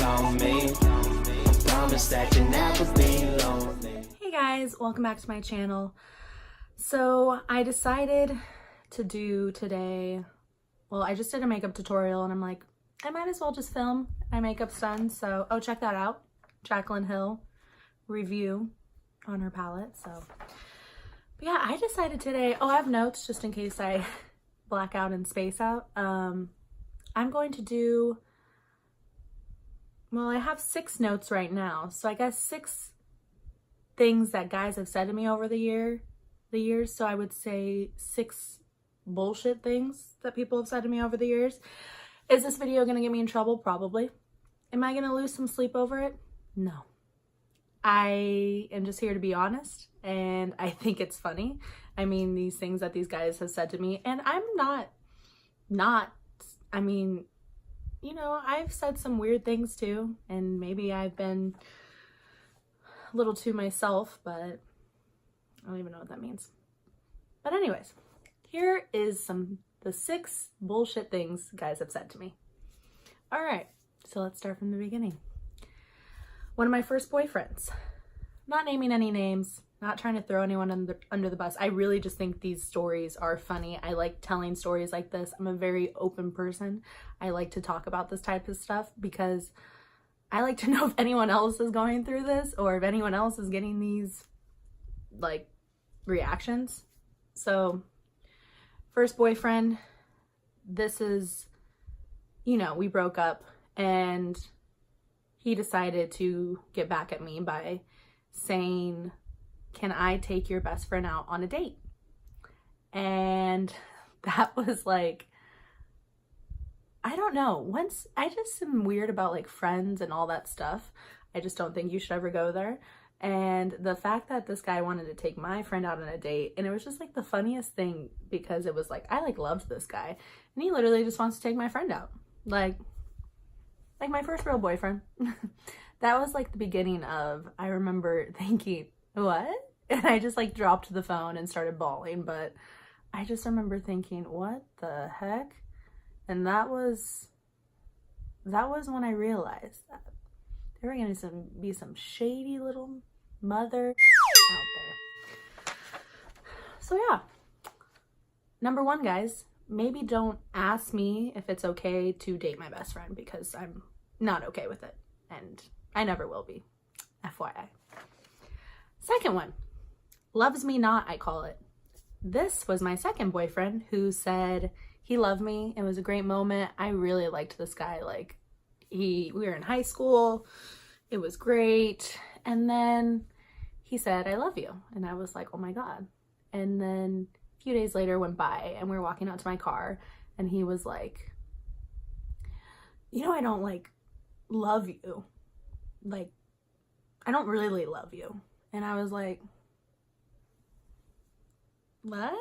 on me. Promise that you never be lonely. Hey guys, welcome back to my channel. So I decided to do today, well, I just did a makeup tutorial and I'm like, I might as well just film my makeup's done. So, oh, check that out. Jaclyn Hill review on her palette. So, but yeah, I decided today, oh, I have notes just in case I black out and space out. I'm going to do, well, I have 6 notes right now. So I guess 6 things that guys have said to me over the years. So I would say 6 bullshit things that people have said to me over the years. Is this video gonna get me in trouble? Probably. Am I gonna lose some sleep over it? No. I am just here to be honest, and I think it's funny. I mean, these things that these guys have said to me, and I'm not, I mean, you know, I've said some weird things too, and maybe I've been a little too myself, but I don't even know what that means. But anyways, here is the 6 bullshit things guys have said to me. All right, so let's start from the beginning. One of my first boyfriends, not naming any names, not trying to throw anyone under the bus. I really just think these stories are funny. I like telling stories like this. I'm a very open person. I like to talk about this type of stuff because I like to know if anyone else is going through this or if anyone else is getting these like reactions. So first boyfriend, this is, you know, we broke up and he decided to get back at me by saying, can I take your best friend out on a date? And that was like, I don't know. Once I just am weird about like friends and all that stuff. I just don't think you should ever go there. And the fact that this guy wanted to take my friend out on a date, and it was just like the funniest thing because it was like, I like loved this guy and he literally just wants to take my friend out. Like my first real boyfriend. That was like the beginning of, I remember thinking, what? And I just like dropped the phone and started bawling. But I just remember thinking, what the heck? And that was when I realized that there were going to be some shady little mother out there. So yeah, number 1, guys, maybe don't ask me if it's okay to date my best friend because I'm not okay with it. And I never will be, FYI. Second one, loves me not, I call it. This was my second boyfriend who said he loved me. It was a great moment. I really liked this guy. Like we were in high school. It was great. And then he said, I love you. And I was like, oh my God. And then a few days later went by and we were walking out to my car and he was like, you know, I don't like love you. Like, I don't really love you. And I was like, what?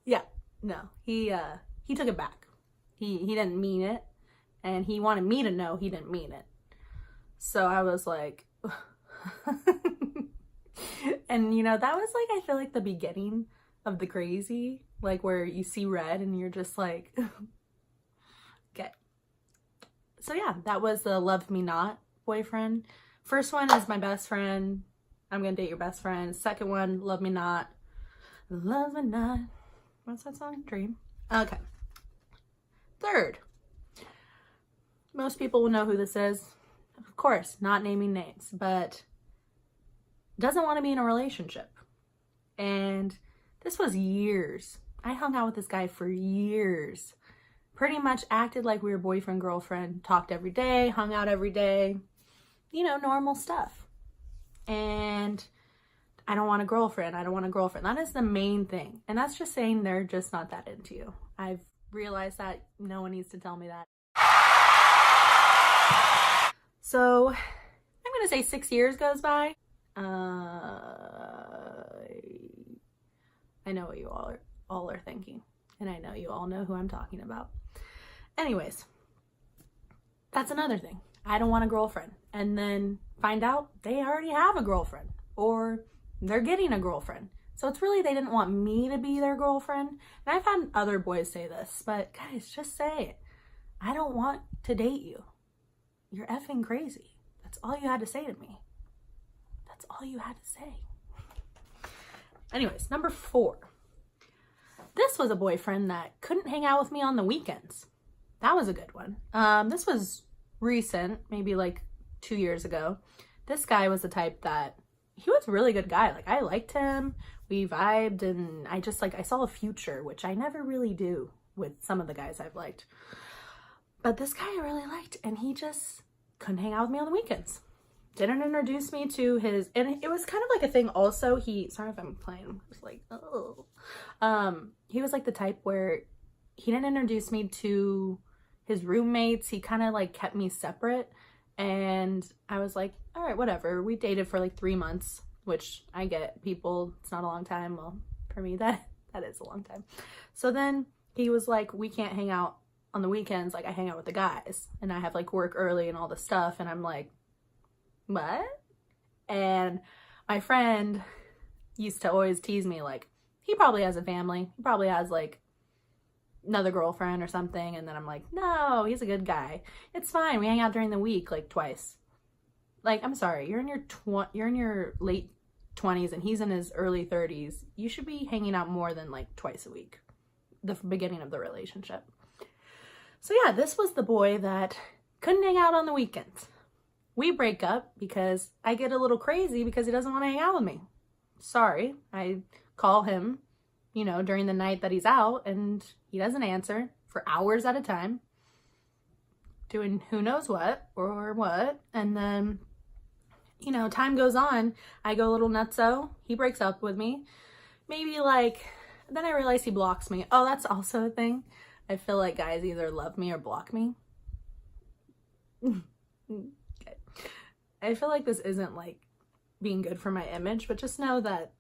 Yeah, no, he took it back. He didn't mean it. And he wanted me to know he didn't mean it. So I was like, and you know, that was like, I feel like the beginning of the crazy, like where you see red and you're just like, okay. So yeah, that was the love me not boyfriend. First one is my best friend. I'm gonna date your best friend. Second one, love me not. Love me not. What's that song? Dream. Okay. Third. Most people will know who this is. Of course, not naming names, but doesn't want to be in a relationship. And this was years. I hung out with this guy for years. Pretty much acted like we were boyfriend, girlfriend, talked every day, hung out every day, you know, normal stuff. And I don't want a girlfriend. I don't want a girlfriend. That is the main thing. And that's just saying they're just not that into you. I've realized that no one needs to tell me that. So I'm going to say 6 years goes by. I know what you all are thinking. And I know you all know who I'm talking about. Anyways, that's another thing. I don't want a girlfriend. And then find out they already have a girlfriend. Or they're getting a girlfriend. So it's really they didn't want me to be their girlfriend. And I've had other boys say this. But guys, just say it. I don't want to date you. You're effing crazy. That's all you had to say to me. That's all you had to say. Anyways, number 4. This was a boyfriend that couldn't hang out with me on the weekends. That was a good one. This was recent, maybe like 2 years ago. This guy was the type that, he was a really good guy. Like, I liked him, we vibed, and I just like, I saw a future, which I never really do with some of the guys I've liked. But this guy I really liked, and he just couldn't hang out with me on the weekends. Didn't introduce me to his, and it was kind of like a thing also, sorry if I'm playing, just like, oh. He was like the type where he didn't introduce me to his roommates. He kind of like kept me separate, and I was like, all right, whatever. We dated for like 3 months, which I get, people, it's not a long time. Well, for me, that is a long time. So then he was like, we can't hang out on the weekends. Like, I hang out with the guys, and I have like work early and all this stuff. And I'm like, what? And my friend used to always tease me, like, he probably has a family. He probably has like another girlfriend or something. And then I'm like, no, he's a good guy. It's fine. We hang out during the week like twice. Like, I'm sorry, you're in your late 20s and he's in his early 30s. You should be hanging out more than like twice a week, the beginning of the relationship. So yeah, this was the boy that couldn't hang out on the weekends. We break up because I get a little crazy because he doesn't want to hang out with me. Sorry, I call him, you know, during the night that he's out, and he doesn't answer for hours at a time, doing who knows what or what. And then, you know, time goes on, I go a little nutso, he breaks up with me, maybe like, then I realize he blocks me. Oh, that's also a thing. I feel like guys either love me or block me. Okay. I feel like this isn't like being good for my image, but just know that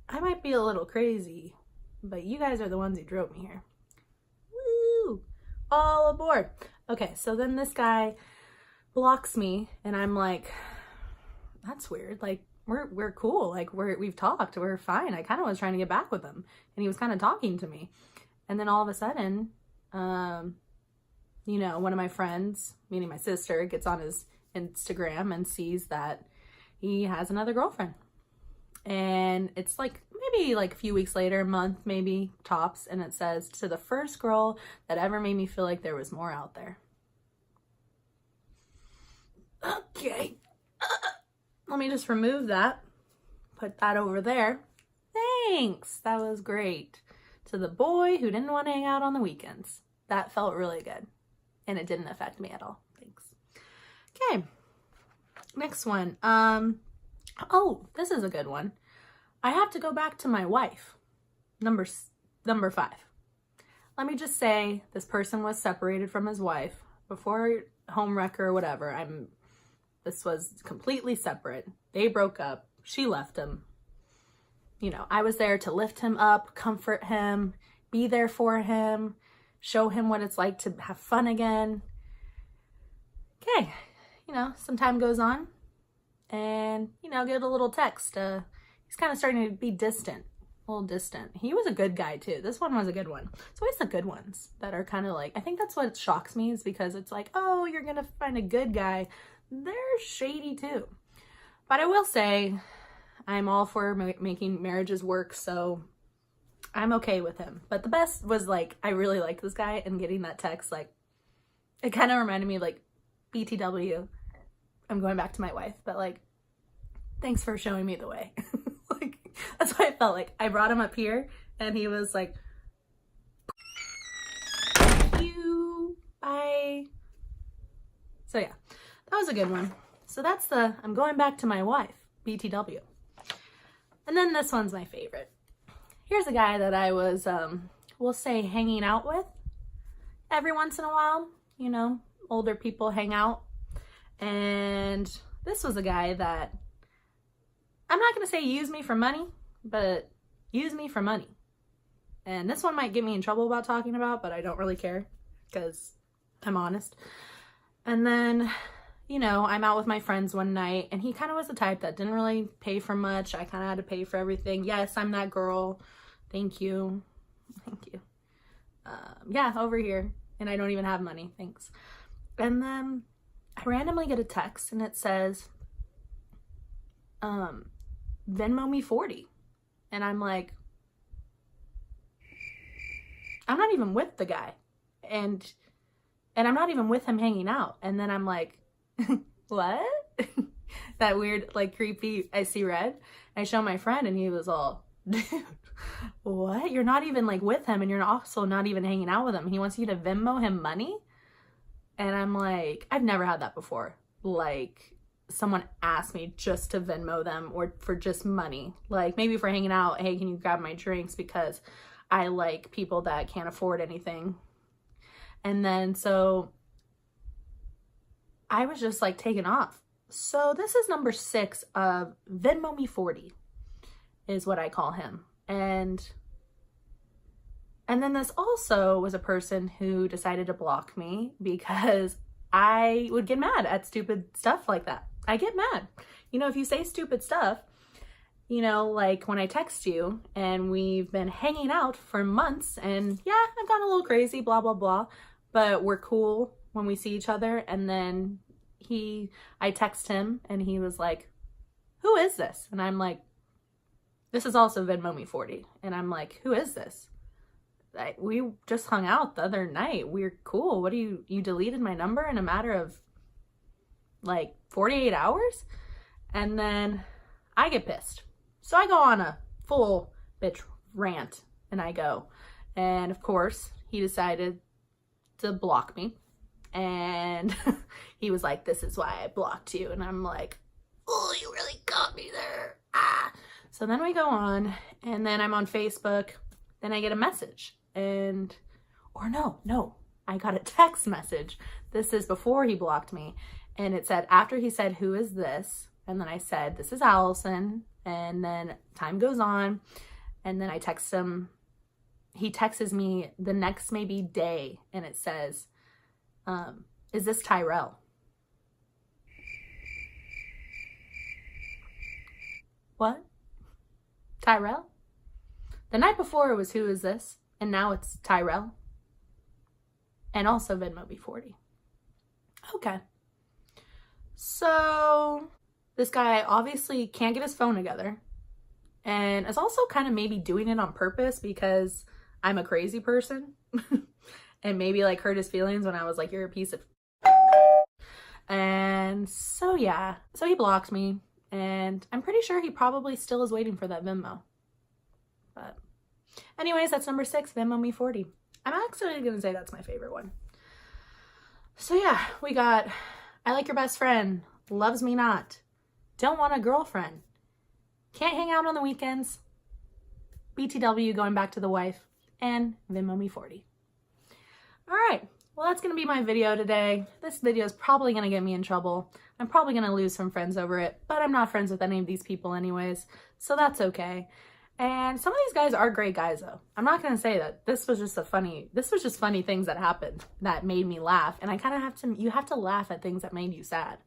I might be a little crazy, but you guys are the ones who drove me here. Woo! All aboard. Okay, so then this guy blocks me, and I'm like, that's weird. Like, we're cool. Like, we've talked. We're fine. I kind of was trying to get back with him, and he was kind of talking to me. And then all of a sudden, you know, one of my friends, meaning my sister, gets on his Instagram and sees that he has another girlfriend. And it's like maybe like a few weeks later, a month maybe tops, and it says, to the first girl that ever made me feel like there was more out there. Okay. Let me just remove that. Put that over there. Thanks. That was great. To the boy who didn't want to hang out on the weekends. That felt really good. And it didn't affect me at all. Thanks. Okay. Next one. Oh, this is a good one. I have to go back to my wife. Number 5. Let me just say, this person was separated from his wife before homewrecker or whatever. This was completely separate. They broke up. She left him. You know, I was there to lift him up, comfort him, be there for him, show him what it's like to have fun again. Okay, you know, some time goes on, and, you know, get a little text. He's kind of starting to be distant, a little distant. He was a good guy too. This one was a good one. It's always the good ones that are kind of like, I think that's what shocks me, is because it's like, oh, you're gonna find a good guy. They're shady too. But I will say, I'm all for making marriages work, so I'm okay with him. But the best was, like, I really liked this guy, and getting that text, like, it kind of reminded me of, like, BTW, I'm going back to my wife, but, like, thanks for showing me the way. Like, that's what I felt like. I brought him up here, and he was like, thank you, bye. So yeah, that was a good one. So that's the, I'm going back to my wife, BTW. And then this one's my favorite. Here's a guy that I was, we'll say, hanging out with every once in a while. You know, older people hang out. And this was a guy that, I'm not going to say use me for money, but use me for money. And this one might get me in trouble about talking about, but I don't really care because I'm honest. And then, you know, I'm out with my friends one night, and he kind of was the type that didn't really pay for much. I kind of had to pay for everything. Yes, I'm that girl. Thank you. Thank you. Yeah, over here. and I don't even have money, thanks. And then I randomly get a text and it says, Venmo me 40. And I'm like, I'm not even with the guy. And I'm not even with him hanging out. And then I'm like, what? That weird, like, creepy, I see red. I show my friend and he was all, dude, what? You're not even, like, with him and you're also not even hanging out with him. He wants you to Venmo him money? And I'm like, I've never had that before. Like, someone asked me just to Venmo them or for just money. Like, maybe for hanging out, hey, can you grab my drinks? Because I like people that can't afford anything. And then, so I was just, like, taken off. So this is number 6 of Venmo me 40 is what I call him. And then this also was a person who decided to block me because I would get mad at stupid stuff like that. I get mad. You know, if you say stupid stuff, you know, like when I text you and we've been hanging out for months and yeah, I've gone a little crazy, blah, blah, blah, but we're cool when we see each other. And then I text him and he was like, who is this? And I'm like, this is also Venmo me 40. And I'm like, who is this? We just hung out the other night. We're cool. What do you deleted my number in a matter of like 48 hours? And then I get pissed. So I go on a full bitch rant and I go. And of course, he decided to block me. And he was like, this is why I blocked you. And I'm like, oh, you really got me there. Ah. So then we go on and then I'm on Facebook. Then I get a message and, or no, I got a text message. This is before he blocked me. And it said, after he said, who is this? And then I said, this is Allison. And then time goes on. And then I text him. He texts me the next maybe day. And it says, is this Tyrell? What? Tyrell? The night before it was who is this? And now it's Tyrell. And also Venmo me 40. Okay. So this guy obviously can't get his phone together. And is also kind of maybe doing it on purpose because I'm a crazy person. And maybe like hurt his feelings when I was like, you're a piece of and so yeah. So he blocked me. And I'm pretty sure he probably still is waiting for that Venmo. But anyways, that's number 6, Venmo me 40. I'm actually going to say that's my favorite one. So yeah, we got, I like your best friend, loves me not, don't want a girlfriend, can't hang out on the weekends, BTW, going back to the wife, and Venmo me 40. All right, well, that's going to be my video today. This video is probably going to get me in trouble. I'm probably going to lose some friends over it, but I'm not friends with any of these people anyways, so that's okay. And some of these guys are great guys though. I'm not going to say that. This was just funny things that happened that made me laugh. And I kind of you have to laugh at things that made you sad.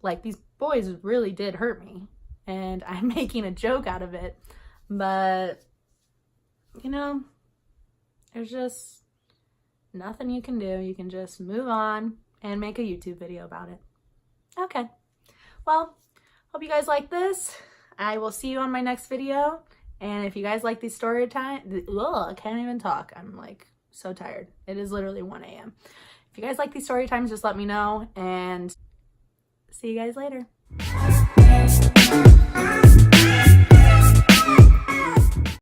Like these boys really did hurt me and I'm making a joke out of it. But, you know, there's just nothing you can do. You can just move on and make a YouTube video about it. Okay. Well, hope you guys like this. I will see you on my next video. And if you guys like these story time, I can't even talk. I'm like so tired. It is literally 1 a.m. If you guys like these story times, just let me know and see you guys later.